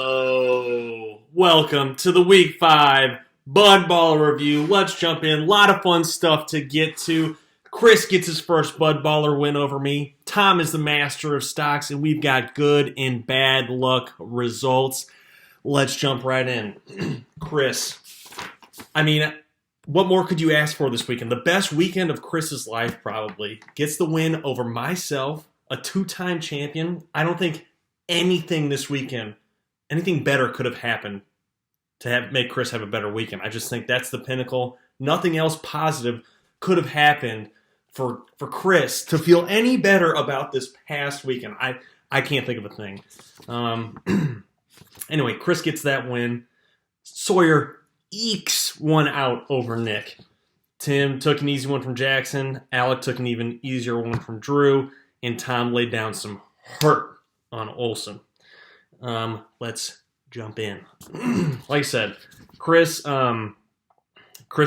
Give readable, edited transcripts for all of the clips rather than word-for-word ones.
Hello. Welcome to the Week 5 Bud Baller Review. Let's jump in. A lot of fun stuff to get to. Chris gets his first Bud Baller win over me. Tom is the master of stocks, and we've got good and bad luck results. Let's jump right in. Chris, what more could you ask for this weekend? The best weekend of Chris's life, probably. Gets the win over myself, a two-time champion. I don't think anything this weekend, anything better could have happened to make Chris have a better weekend. I just think that's the pinnacle. Nothing else positive could have happened for Chris to feel any better about this past weekend. I can't think of a thing. Anyway, Chris gets that win. Sawyer ekes one out over Nick. Tim took an easy one from Jackson. Alec took an even easier one from Drew. And Tom laid down some hurt on Olson. Let's jump in. Like I said, Chris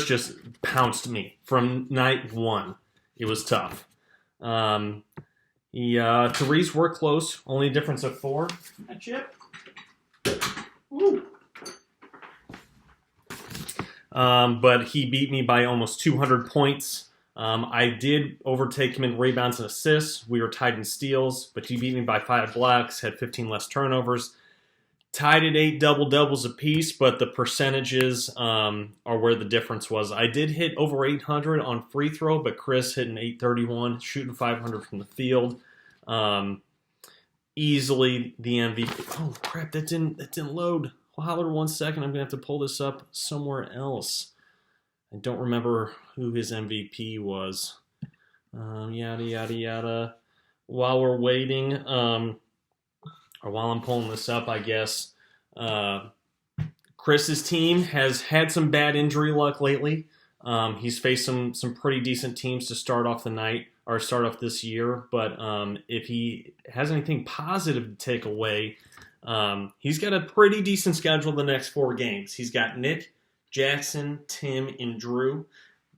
just pounced me from night one. It was tough. Threes were close. Only a difference of 4. A chip. Woo. But he beat me by almost 200 points. I did overtake him in rebounds and assists. We were tied in steals, but he beat me by 5 blocks, had 15 less turnovers. Tied at 8 double-doubles apiece, but the percentages are where the difference was. I did hit over 800 on free throw, but Chris hit an 831, shooting 500 from the field. Easily the MVP. Oh, crap, that didn't load. Holler 1 second. I'm going to have to pull this up somewhere else. I don't remember who his MVP was. Yada, yada, yada. While we're waiting, or while I'm pulling this up, I guess, Chris's team has had some bad injury luck lately. He's faced some pretty decent teams to start off the night, or start off this year. But if he has anything positive to take away, he's got a pretty decent schedule the next 4 games. He's got Nick, Jackson, Tim, and Drew.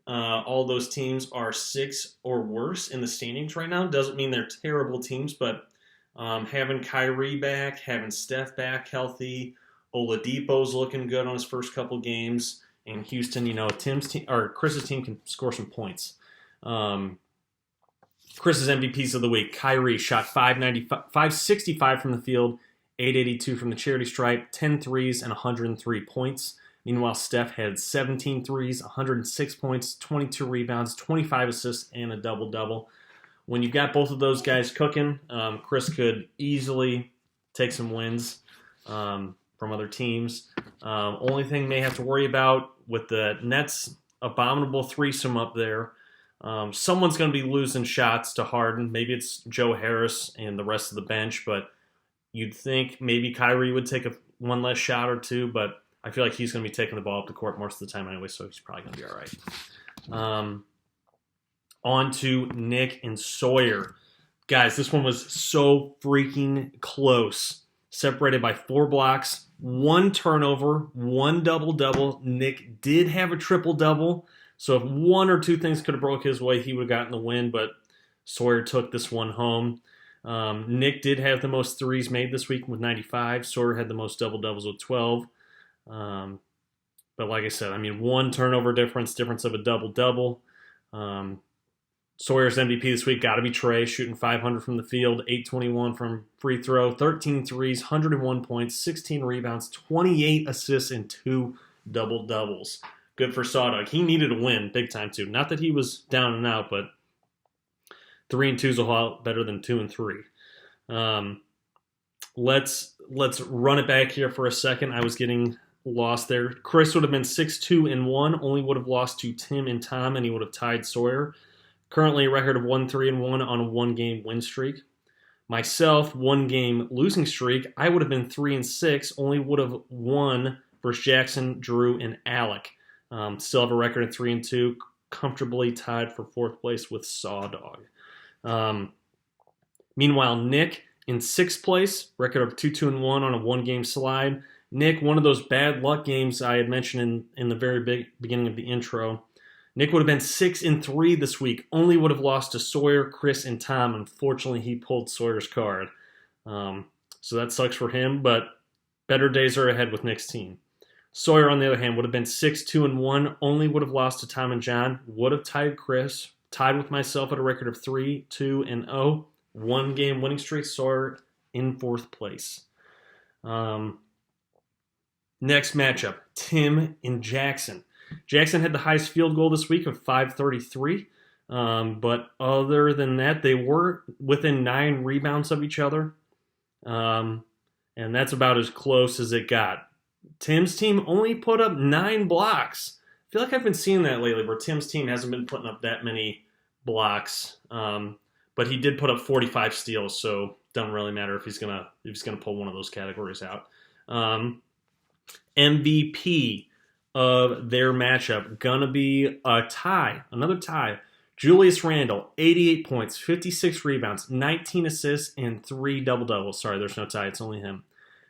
All those teams are 6 or worse in the standings right now. Doesn't mean they're terrible teams, but having Kyrie back, having Steph back healthy, Oladipo's looking good on his first couple games, and Houston, Tim's team or Chris's team can score some points. Chris's MVPs of the week: Kyrie shot 565 from the field, 882 from the charity stripe, 10 threes, and 103 points. Meanwhile, Steph had 17 threes, 106 points, 22 rebounds, 25 assists, and a double-double. When you've got both of those guys cooking, Chris could easily take some wins from other teams. Only thing may have to worry about with the Nets' abominable threesome up there, someone's going to be losing shots to Harden. Maybe it's Joe Harris and the rest of the bench, but you'd think maybe Kyrie would take one less shot or two, but I feel like he's going to be taking the ball up the court most of the time anyway, so he's probably going to be all right. On to Nick and Sawyer. Guys, this one was so freaking close. Separated by 4 blocks, 1 turnover, 1 double-double. Nick did have a triple-double, so if 1 or 2 things could have broke his way, he would have gotten the win, but Sawyer took this one home. Nick did have the most threes made this week with 95. Sawyer had the most double-doubles with 12. But like I said, 1 turnover difference of a double-double. Sawyer's MVP this week got to be Trey, shooting 500 from the field, 821 from free throw, 13 threes, 101 points, 16 rebounds, 28 assists, and 2 double-doubles. Good for Sawdog. He needed a win big time too. Not that he was down and out, but 3 and 2 is a lot better than 2 and 3. Let's run it back here for a second. I was getting lost there. Chris would have been 6-2-1, only would have lost to Tim and Tom, and he would have tied Sawyer. Currently a record of 1-3-1 on a 1-game win streak. Myself, 1-game losing streak. I would have been 3-6, only would have won versus Jackson, Drew, and Alec. Still have a record of 3-2, comfortably tied for 4th place with Sawdog. Meanwhile, Nick in 6th place, record of 2-2-1 on a 1-game slide. Nick, one of those bad luck games I had mentioned in the very beginning of the intro. Nick would have been 6-3 this week. Only would have lost to Sawyer, Chris, and Tom. Unfortunately, he pulled Sawyer's card. So that sucks for him. But Better days are ahead with Nick's team. Sawyer, on the other hand, would have been 6-2-1, only would have lost to Tom and John, would have tied Chris, tied with myself at a record of 3-2-0, 1-game winning streak. Sawyer in 4th place. Next matchup, Tim and Jackson. Jackson had the highest field goal this week of 533, but other than that, they were within 9 rebounds of each other, and that's about as close as it got. Tim's team only put up 9 blocks. I feel like I've been seeing that lately, where Tim's team hasn't been putting up that many blocks, but he did put up 45 steals, so doesn't really matter if he's gonna pull one of those categories out. MVP of their matchup gonna be a tie, another tie. Julius Randle, 88 points, 56 rebounds, 19 assists, and 3 double-doubles. Sorry, there's no tie. It's only him.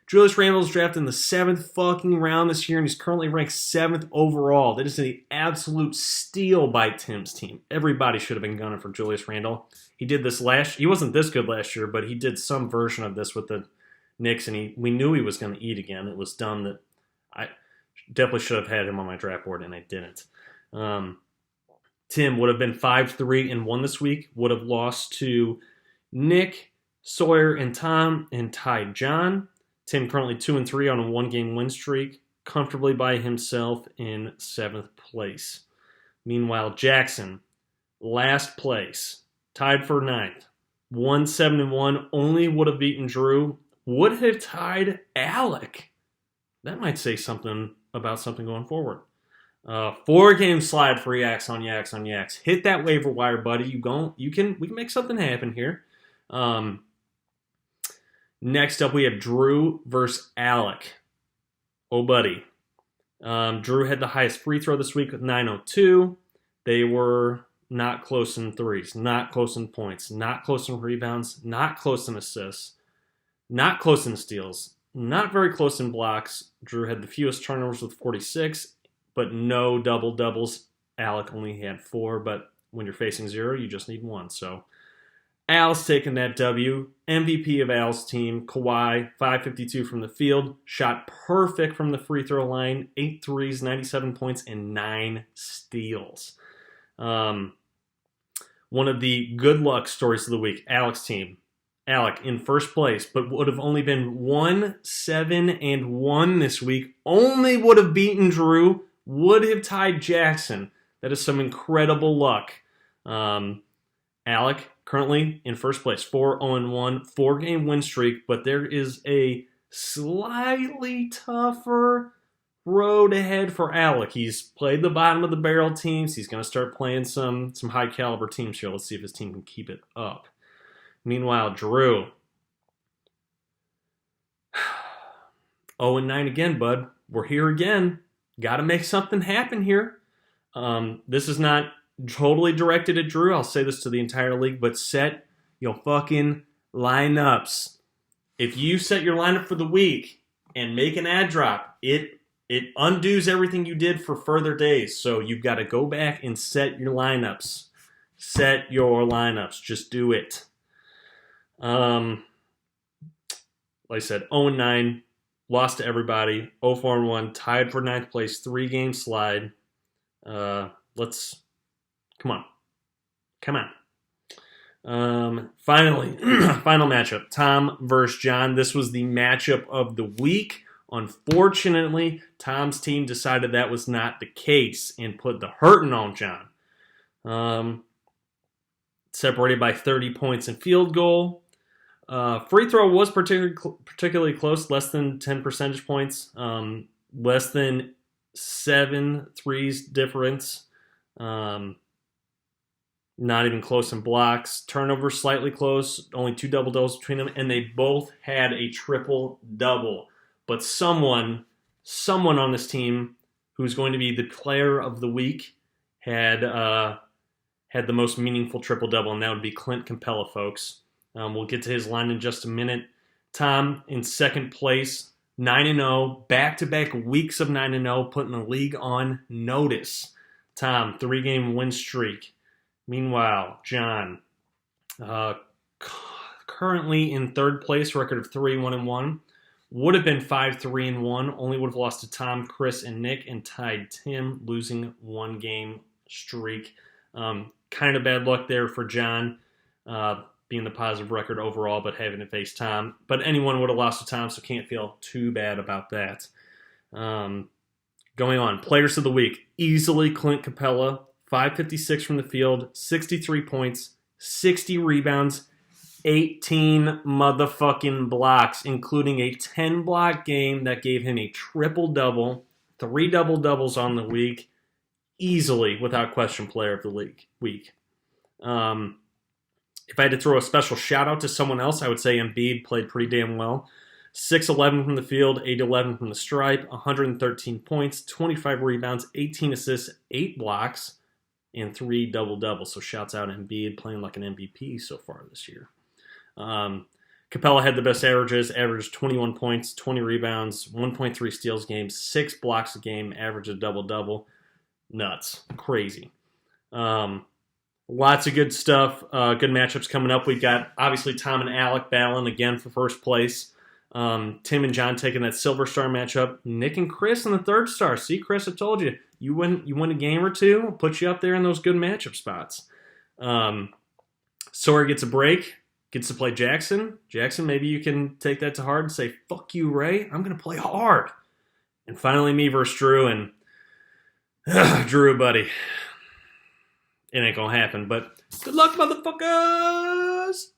Julius Randle was drafted in the 7th fucking round this year, and he's currently ranked 7th overall. That is an absolute steal by Tim's team. Everybody should have been gunning for Julius Randle. He did this he wasn't this good last year, but he did some version of this with the Knicks, and we knew he was going to eat again. It was dumb that I definitely should have had him on my draft board, and I didn't. Tim would have been 5-3-1 this week, would have lost to Nick, Sawyer, and Tom, and tied John. Tim currently 2-3 on a 1-game win streak, comfortably by himself in 7th place. Meanwhile, Jackson, last place, tied for 9th, 1-7-1, only would have beaten Drew, would have tied Alec. That might say something about something going forward. 4-game slide for Yaks on Yaks on Yaks. Hit that waiver wire, buddy. We can make something happen here. Next up, we have Drew versus Alec. Oh, buddy. Drew had the highest free throw this week with 902. They were not close in threes, not close in points, not close in rebounds, not close in assists, not close in steals, not very close in blocks. Drew had the fewest turnovers with 46, but no double-doubles. Alec only had 4, but when you're facing 0, you just need 1. So Al's taking that W. MVP of Al's team, Kawhi, 552 from the field, shot perfect from the free throw line, 8 threes, 97 points, and 9 steals. One of the good luck stories of the week, Alec's team. Alec in first place, but would have only been 1-7-1 this week. Only would have beaten Drew, would have tied Jackson. That is some incredible luck. Alec currently in first place, 4-0-1, 4-game win streak, but there is a slightly tougher road ahead for Alec. He's played the bottom of the barrel teams. He's going to start playing some high caliber teams here. Let's see if his team can keep it up. Meanwhile, Drew, 0-9 again, bud. We're here again. Got to make something happen here. This is not totally directed at Drew. I'll say this to the entire league, but set your fucking lineups. If you set your lineup for the week and make an ad drop, it undoes everything you did for further days. So you've got to go back and set your lineups. Set your lineups. Just do it. Like I said, 0-9, lost to everybody, 0-4-1, tied for 9th place, 3-game slide. Come on. Finally, final matchup, Tom versus John. This was the matchup of the week. Unfortunately, Tom's team decided that was not the case and put the hurting on John. Separated by 30 points in field goal. Free throw was particularly close, less than 10 percentage points, less than 7 threes difference, not even close in blocks. Turnover slightly close, only 2 double-doubles between them, and they both had a triple-double. But someone on this team who's going to be the player of the week had the most meaningful triple-double, and that would be Clint Capella, folks. We'll get to his line in just a minute. Tom in second place, 9-0, back-to-back weeks of 9-0, putting the league on notice. Tom, 3-game win streak. Meanwhile, John, currently in third place, record of 3-1-1, Would have been 5-3-1. Only would have lost to Tom, Chris, and Nick, and tied Tim, losing 1-game streak. Kind of bad luck there for John, being the positive record overall, but having to face Tom. But anyone would have lost to Tom, so can't feel too bad about that. Going on, players of the week. Easily Clint Capella, 556 from the field, 63 points, 60 rebounds, 18 motherfucking blocks, including a 10-block game that gave him a triple-double, 3 double-doubles on the week. Easily, without question, player of the week. If I had to throw a special shout-out to someone else, I would say Embiid played pretty damn well. 6-11 from the field, 8-11 from the stripe, 113 points, 25 rebounds, 18 assists, 8 blocks, and 3 double-doubles. So shouts out Embiid playing like an MVP so far this year. Capella had the best averages, averaged 21 points, 20 rebounds, 1.3 steals a game, 6 blocks a game, averaged a double-double. Nuts. Crazy. Lots of good stuff. Good matchups coming up. We've got, obviously, Tom and Alec battling again for first place. Tim and John taking that silver star matchup. Nick and Chris in the third star. See, Chris, I told you. You win a game or two, I'll put you up there in those good matchup spots. Sawyer gets a break. Gets to play Jackson. Jackson, maybe you can take that to heart and say, fuck you, Ray. I'm going to play hard. And finally, me versus Drew. And Drew, buddy. It ain't going to happen. But good luck, motherfuckers.